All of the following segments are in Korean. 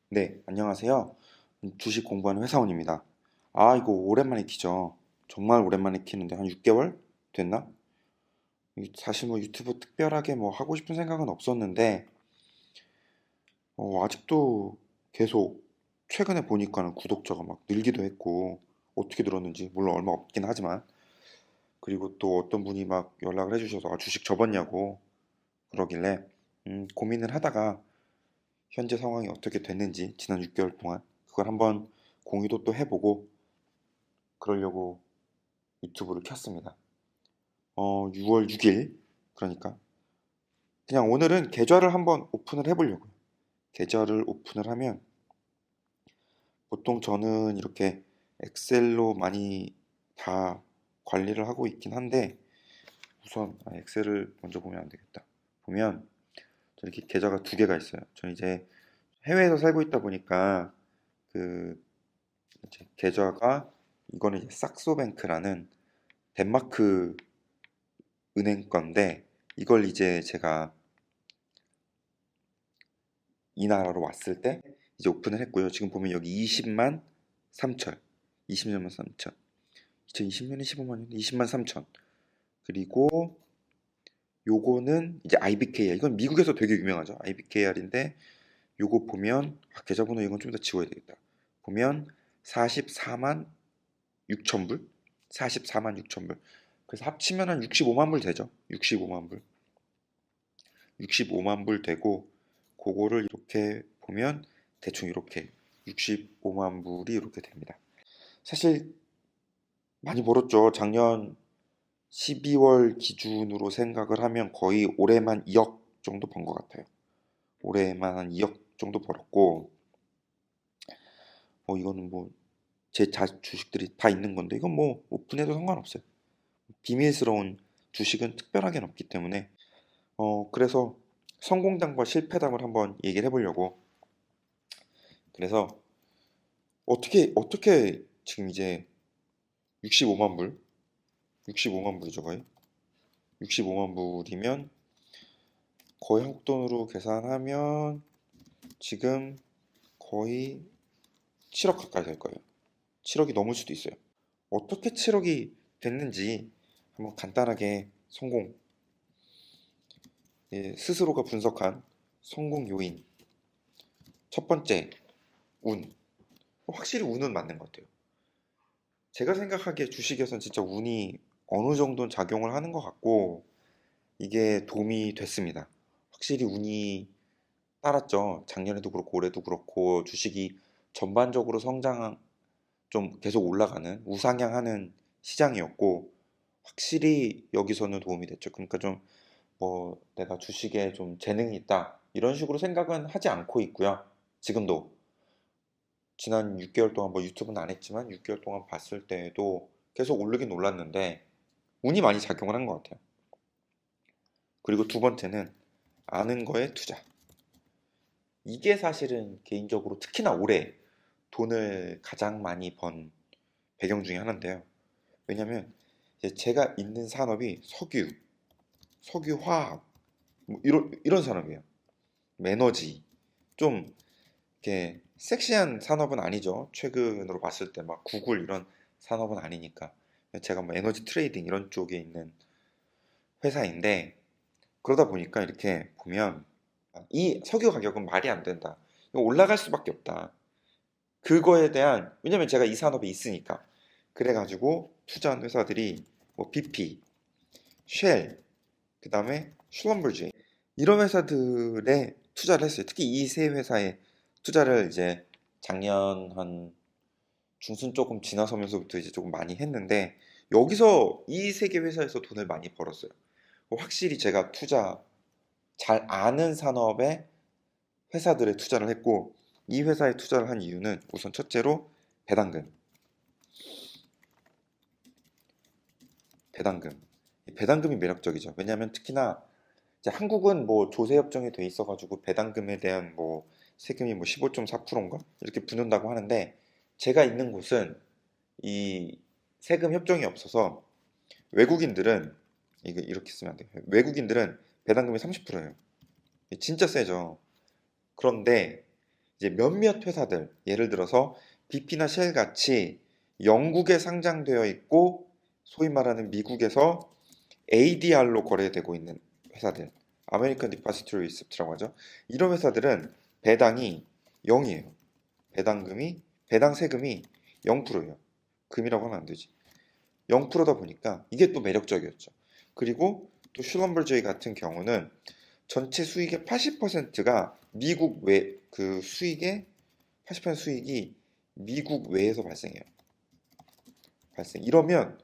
네, 안녕하세요. 주식 공부하는 회사원입니다. 이거 오랜만에 키죠. 정말 오랜만에 키는데 한 6개월 됐나? 사실 뭐 유튜브 특별하게 뭐 하고 싶은 생각은 없었는데, 아직도 계속 최근에 보니까는 구독자가 막 늘기도 했고, 어떻게 들었는지, 물론 얼마 없긴 하지만, 그리고 또 어떤 분이 막 연락을 해주셔서 주식 접었냐고 그러길래, 고민을 하다가 현재 상황이 어떻게 됐는지 지난 6개월 동안 그걸 한번 공유도 또 해보고 그러려고 유튜브를 켰습니다. 6월 6일 그러니까 그냥 오늘은 계좌를 한번 오픈을 해보려고요. 계좌를 오픈을 하면 보통 저는 이렇게 엑셀로 많이 다 관리를 하고 있긴 한데 우선 엑셀을 먼저 보면 안 되겠다. 보면 이렇게 계좌가 두 개가 있어요. 저는 이제 해외에서 살고 있다 보니까 그 이제 계좌가 이거는 이제 삭소뱅크라는 덴마크 은행 건데 이걸 이제 제가 이 나라로 왔을 때 이제 오픈을 했고요. 지금 보면 여기 20만 3천, 20만 3천, 2020년에 15만 년, 20만 3천. 그리고 요거는 이제 IBKR. 이건 미국에서 되게 유명하죠. IBKR인데 요거 보면 계좌번호 이건 좀 더 지워야 되겠다. 보면 44만 6천 불, 44만 6천 불. 그래서 합치면 한 65만 불 되죠. 65만 불. 65만 불 되고 그거를 이렇게 보면 대충 이렇게 65만 불이 이렇게 됩니다. 사실 많이 벌었죠. 작년 12월 기준으로 생각을 하면 거의 올해만 2억 정도 번 것 같아요. 올해만 한 2억 정도 벌었고, 이거는 뭐 제 주식들이 다 있는 건데 이건 뭐 오픈해도 상관없어요. 비밀스러운 주식은 특별하게는 없기 때문에 그래서 성공담과 실패담을 한번 얘기를 해보려고. 그래서 어떻게 지금 이제 65만 불, 65만 불이죠 거의. 65만 불이면 거의 한국 돈으로 계산하면 지금 거의 7억 가까이 될 거예요. 7억이 넘을 수도 있어요. 어떻게 7억이 됐는지 한번 간단하게 스스로가 분석한 성공 요인. 첫 번째, 운. 확실히 운은 맞는 것 같아요. 제가 생각하기에 주식에선 진짜 운이 어느 정도는 작용을 하는 것 같고 이게 도움이 됐습니다. 확실히 운이 따랐죠. 작년에도 그렇고 올해도 그렇고 주식이 전반적으로 성장 좀 계속 올라가는 우상향하는 시장이었고 확실히 여기서는 도움이 됐죠. 그러니까 좀 뭐 내가 주식에 좀 재능이 있다 이런 식으로 생각은 하지 않고 있고요. 지금도 지난 6개월 동안 뭐 유튜브는 안 했지만 6개월 동안 봤을 때에도 계속 오르긴 올랐는데 운이 많이 작용을 한 것 같아요. 그리고 두 번째는 아는 거에 투자. 이게 사실은 개인적으로 특히나 올해 돈을 가장 많이 번 배경 중에 하나인데요. 왜냐면 이제 제가 있는 산업이 석유화학, 뭐 이런 산업이에요. 에너지. 좀 이렇게 섹시한 산업은 아니죠. 최근으로 봤을 때 막 구글 이런 산업은 아니니까. 제가 뭐 에너지 트레이딩 이런 쪽에 있는 회사인데 그러다 보니까 이렇게 보면 이 석유 가격은 말이 안 된다. 이거 올라갈 수밖에 없다. 그거에 대한 왜냐면 제가 이 산업에 있으니까 그래가지고 투자한 회사들이 뭐 BP, 쉘, 그다음에 슐럼버지 이런 회사들에 투자를 했어요. 특히 이 세 회사에 투자를 이제 작년 한 중순 조금 지나서면서부터 이제 조금 많이 했는데 여기서 이 세 개 회사에서 돈을 많이 벌었어요. 확실히 제가 투자 잘 아는 산업에 회사들에 투자를 했고 이 회사에 투자를 한 이유는 우선 첫째로 배당금. 배당금. 이 배당금이 매력적이죠. 왜냐하면 특히나 이제 한국은 뭐 조세 협정이 돼 있어가지고 배당금에 대한 뭐 세금이 뭐 15.4%인가 이렇게 붙는다고 하는데 제가 있는 곳은 이 세금 협정이 없어서 외국인들은 이거 이렇게 쓰면 안 돼요. 외국인들은 배당금이 30%예요. 진짜 세죠. 그런데 이제 몇몇 회사들, 예를 들어서 BP나 쉘 같이 영국에 상장되어 있고 소위 말하는 미국에서 ADR로 거래되고 있는 회사들, 아메리칸 디파지터리 리시프트라고 하죠. 이런 회사들은 배당이 0이에요. 배당 세금이 0%예요. 금이라고 하면 안 되지. 0%다 보니까 이게 또 매력적이었죠. 그리고 또 슐럼버제이 같은 경우는 전체 수익의 80%가 미국 그 수익의 80% 수익이 미국 외에서 발생해요. 이러면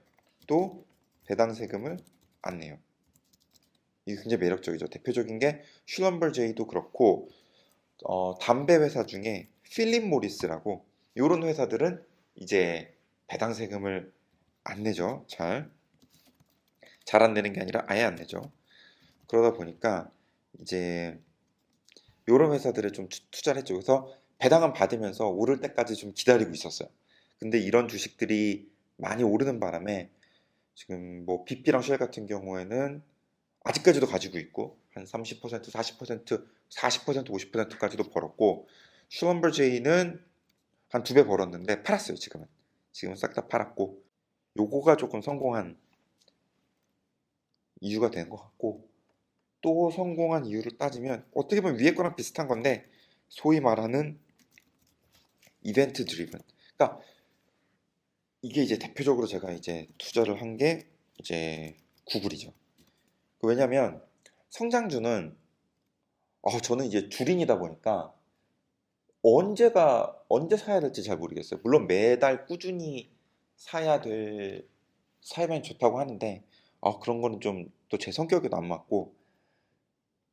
또 배당 세금을 안 내요. 이게 굉장히 매력적이죠. 대표적인 게 슐럼버제이도 그렇고 담배 회사 중에 필립 모리스라고 이런 회사들은 이제 배당 세금을 안 내죠. 잘 안 내는 게 아니라 아예 안 내죠. 그러다 보니까 이제 이런 회사들에 좀 투자를 했죠. 그래서 배당은 받으면서 오를 때까지 좀 기다리고 있었어요. 근데 이런 주식들이 많이 오르는 바람에 지금 뭐 BP랑 쉘 같은 경우에는 아직까지도 가지고 있고 한 30%, 40%, 40%, 50%까지도 벌었고 슐럼버제이는 한 두 배 벌었는데 팔았어요. 지금은 싹 다 팔았고 요거가 조금 성공한 이유가 된 것 같고 또 성공한 이유를 따지면 어떻게 보면 위에 거랑 비슷한 건데 소위 말하는 이벤트 드리븐. 그러니까 이게 이제 대표적으로 제가 이제 투자를 한 게 이제 구글이죠. 왜냐면 성장주는 저는 이제 주린이다 보니까 언제 사야 될지 잘 모르겠어요. 물론 매달 꾸준히 사야만 좋다고 하는데 그런 거는 좀 또 제 성격에도 안 맞고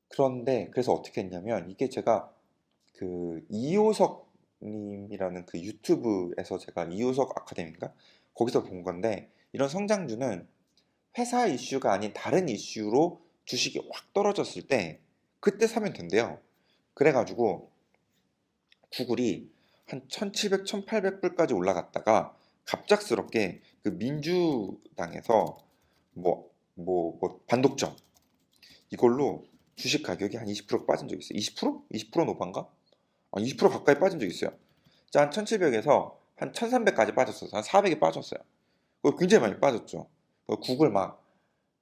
그런데 그래서 어떻게 했냐면 이게 제가 그 이효석 님이라는 그 유튜브에서 제가 이효석 아카데미인가 거기서 본 건데 이런 성장주는 회사 이슈가 아닌 다른 이슈로 주식이 확 떨어졌을 때 그때 사면 된대요. 그래가지고 구글이 한 1700, 1800불까지 올라갔다가 갑작스럽게 그 민주당에서 뭐 반독점 이걸로 주식 가격이 한 20% 빠진 적이 있어요. 20%? 20%는 오반가? 20% 가까이 빠진 적이 있어요. 자, 한 1700에서 한 1300까지 빠졌어요. 한 400이 빠졌어요. 그거 굉장히 많이 빠졌죠. 구글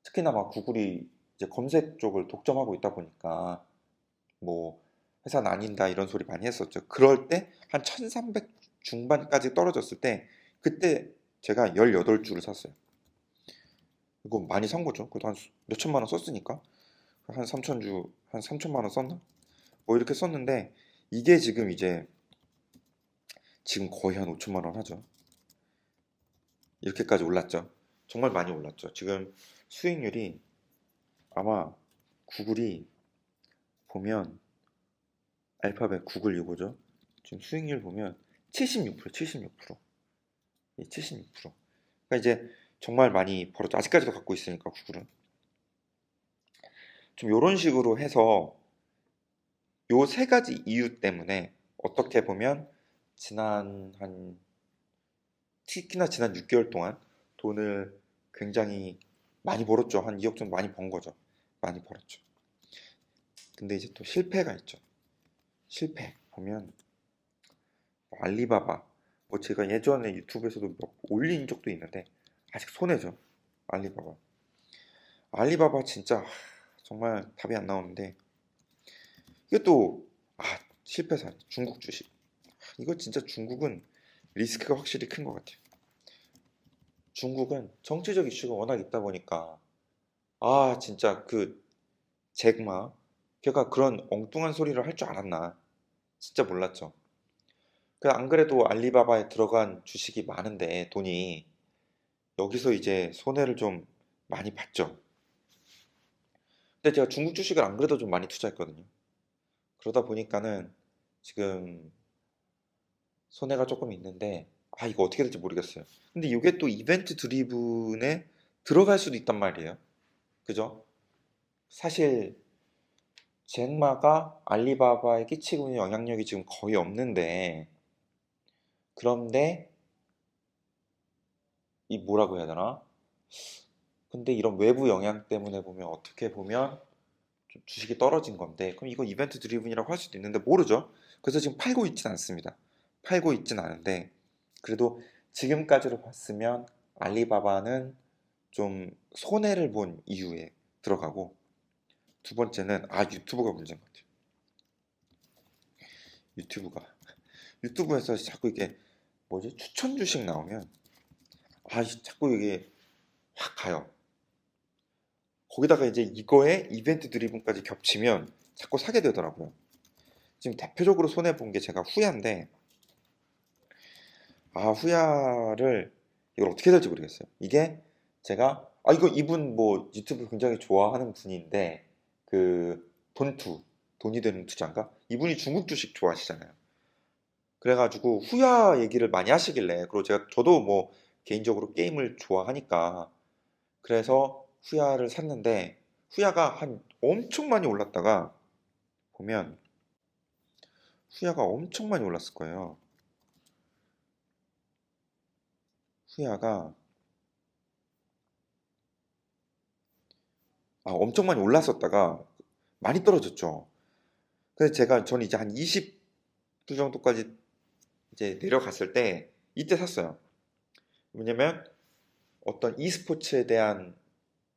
특히나 막 구글이 이제 검색 쪽을 독점하고 있다 보니까 뭐 회사는 아닌다 이런 소리 많이 했었죠. 그럴 때 한 1300 중반까지 떨어졌을 때 그때 제가 18주를 샀어요. 이거 많이 산 거죠. 그래도 한 몇천만 원 썼으니까 한 3천주 한 3천만 원 썼나? 뭐 이렇게 썼는데 이게 지금 거의 한 5천만 원 하죠. 이렇게까지 올랐죠. 정말 많이 올랐죠. 지금 수익률이 아마 구글이 보면 알파벳 구글 이거죠. 지금 수익률 보면 76%, 76%. 76%. 그러니까 이제 정말 많이 벌었죠. 아직까지도 갖고 있으니까 구글은. 좀 이런 식으로 해서 요 세 가지 이유 때문에 어떻게 보면 특히나 지난 6개월 동안 돈을 굉장히 많이 벌었죠. 한 2억 정도 많이 번 거죠. 많이 벌었죠. 근데 이제 또 실패가 있죠. 실패 보면 알리바바 제가 예전에 유튜브에서도 올린 적도 있는데 아직 손해죠. 알리바바 진짜 정말 답이 안 나오는데 이것도 실패 사례 중국 주식 이거 진짜 중국은 리스크가 확실히 큰 것 같아요. 중국은 정치적 이슈가 워낙 있다 보니까 진짜 그 잭마 걔가 그런 엉뚱한 소리를 할 줄 알았나 진짜 몰랐죠. 안 그래도 알리바바에 들어간 주식이 많은데 돈이 여기서 이제 손해를 좀 많이 봤죠. 근데 제가 중국 주식을 안 그래도 좀 많이 투자했거든요. 그러다 보니까는 지금 손해가 조금 있는데 이거 어떻게 될지 모르겠어요. 근데 이게 또 이벤트 드리븐에 들어갈 수도 있단 말이에요. 그죠? 사실 잭마가 알리바바에 끼치고 있는 영향력이 지금 거의 없는데 그런데 이 뭐라고 해야 되나? 근데 이런 외부 영향 때문에 보면 어떻게 보면 좀 주식이 떨어진 건데 그럼 이거 이벤트 드리븐이라고 할 수도 있는데 모르죠. 그래서 지금 팔고 있진 않습니다. 팔고 있진 않은데 그래도 지금까지로 봤으면 알리바바는 좀 손해를 본 이유에 들어가고, 두 번째는 유튜브가 문제인 것 같아요. 유튜브가 유튜브에서 자꾸 이게 뭐지 추천 주식 나오면 자꾸 이게 확 가요. 거기다가 이제 이거에 이벤트 드리븐까지 겹치면 자꾸 사게 되더라고요. 지금 대표적으로 손해 본 게 제가 후야인데, 후야를 이걸 어떻게 해야 될지 모르겠어요. 이게 제가 이거 이분 뭐 유튜브 굉장히 좋아하는 분인데, 그 돈투, 돈이 되는 투자인가? 이분이 중국 주식 좋아하시잖아요. 그래가지고 후야 얘기를 많이 하시길래, 그리고 저도 뭐 개인적으로 게임을 좋아하니까 그래서 후야를 샀는데, 후야가 한 엄청 많이 올랐다가 보면 후야가 엄청 많이 올랐을 거예요. 후야가 엄청 많이 올랐었다가 많이 떨어졌죠. 그래서 저는 이제 한 20불 정도까지 이제 내려갔을 때 이때 샀어요. 왜냐면 어떤 e스포츠에 대한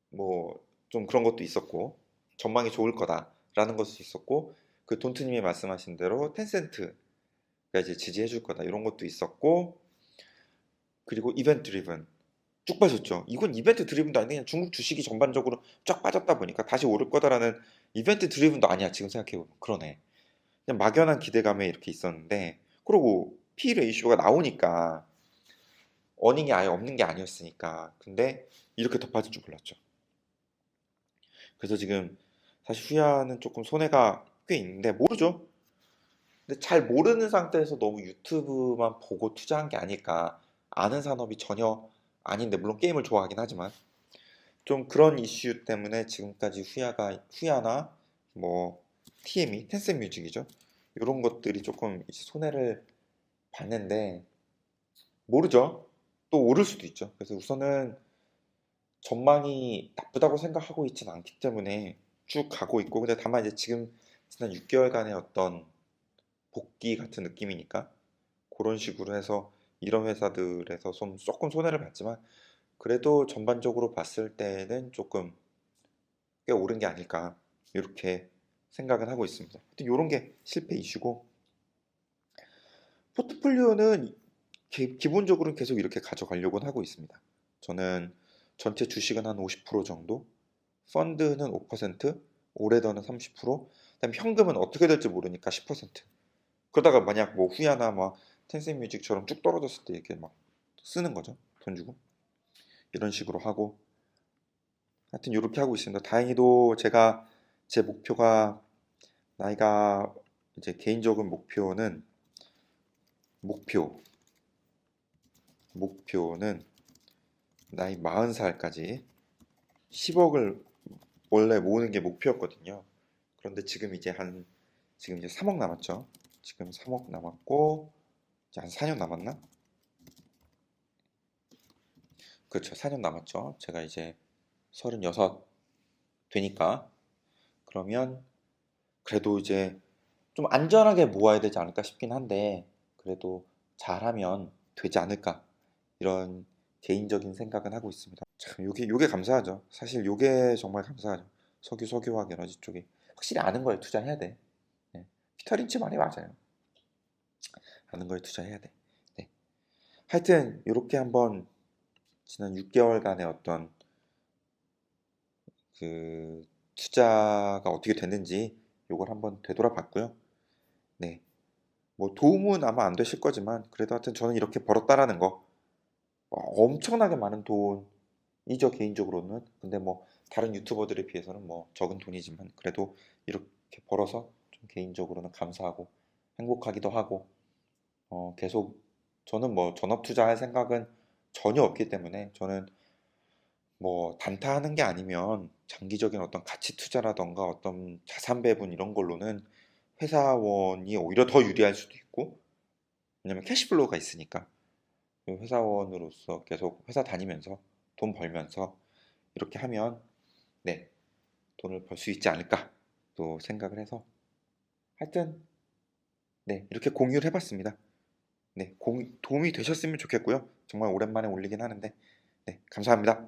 뭐 좀 그런 것도 있었고, 전망이 좋을 거다라는 것도 있었고, 그 돈트님이 말씀하신 대로 텐센트가 이제 지지해 줄 거다 이런 것도 있었고, 그리고 이벤트 드리븐 쭉 빠졌죠. 이건 이벤트 드리븐도 아닌데 그냥 중국 주식이 전반적으로 쫙 빠졌다 보니까 다시 오를 거다라는, 이벤트 드리븐도 아니야 지금 생각해보면. 그러네. 그냥 막연한 기대감에 이렇게 있었는데, 그러고 P 레이쇼가 나오니까 어닝이 아예 없는 게 아니었으니까. 근데 이렇게 더 빠질 줄 몰랐죠. 그래서 지금 사실 후야는 조금 손해가 꽤 있는데 모르죠. 근데 잘 모르는 상태에서 너무 유튜브만 보고 투자한 게 아닐까. 아는 산업이 전혀 아닌데, 물론 게임을 좋아하긴 하지만 좀 그런 이슈 때문에 지금까지 후야나 뭐 TME, 텐센 뮤직이죠. 이런 것들이 조금 이제 손해를 봤는데 모르죠. 또 오를 수도 있죠. 그래서 우선은 전망이 나쁘다고 생각하고 있지는 않기 때문에 쭉 가고 있고, 근데 다만 이제 지금 지난 6개월간의 어떤 복귀 같은 느낌이니까 그런 식으로 해서 이런 회사들에서 조금 손해를 봤지만, 그래도 전반적으로 봤을 때는 조금 꽤 오른 게 아닐까 이렇게 생각은 하고 있습니다. 하여튼 이런 게 실패 이슈고, 포트폴리오는 기본적으로 계속 이렇게 가져가려고는 하고 있습니다. 저는 전체 주식은 한 50% 정도, 펀드는 5%, 올해더는 30%, 그다음 현금은 어떻게 될지 모르니까 10%. 그러다가 만약 뭐 후야나 막 텐센뮤직처럼 쭉 떨어졌을 때 이렇게 막 쓰는 거죠. 돈 주고. 이런 식으로 하고, 하여튼 이렇게 하고 있습니다. 다행히도 제가 제 목표가, 나이가 이제 개인적인 목표 목표는 나이 40살까지 10억을 원래 모으는 게 목표였거든요. 그런데 지금 이제 3억 남았죠. 지금 3억 남았고, 이제 한 4년 남았나? 그렇죠. 4년 남았죠. 제가 이제 36 되니까. 그러면 그래도 이제 좀 안전하게 모아야 되지 않을까 싶긴 한데, 그래도 잘하면 되지 않을까, 이런 개인적인 생각은 하고 있습니다. 참 요게 감사하죠. 사실 요게 정말 감사하죠. 석유화학 에너지 쪽에 확실히 아는 거에 투자해야 돼. 네. 피터 린치 말이 맞아요. 아는 거에 투자해야 돼. 네. 하여튼 이렇게 한번 지난 6개월간의 어떤 그 투자가 어떻게 됐는지 요걸 한번 되돌아봤고요. 네. 뭐 도움은 아마 안 되실 거지만 그래도 하여튼 저는 이렇게 벌었다라는 거, 엄청나게 많은 돈이죠 개인적으로는. 근데 뭐 다른 유튜버들에 비해서는 뭐 적은 돈이지만 그래도 이렇게 벌어서 좀 개인적으로는 감사하고 행복하기도 하고, 계속 저는 뭐 전업 투자할 생각은 전혀 없기 때문에, 저는 뭐 단타하는 게 아니면 장기적인 어떤 가치 투자라던가 어떤 자산 배분 이런 걸로는 회사원이 오히려 더 유리할 수도 있고, 왜냐면 캐시플로우가 있으니까. 회사원으로서 계속 회사 다니면서 돈 벌면서 이렇게 하면, 네, 돈을 벌 수 있지 않을까 또 생각을 해서, 하여튼 네, 이렇게 공유를 해봤습니다. 네, 도움이 되셨으면 좋겠고요. 정말 오랜만에 올리긴 하는데, 네, 감사합니다.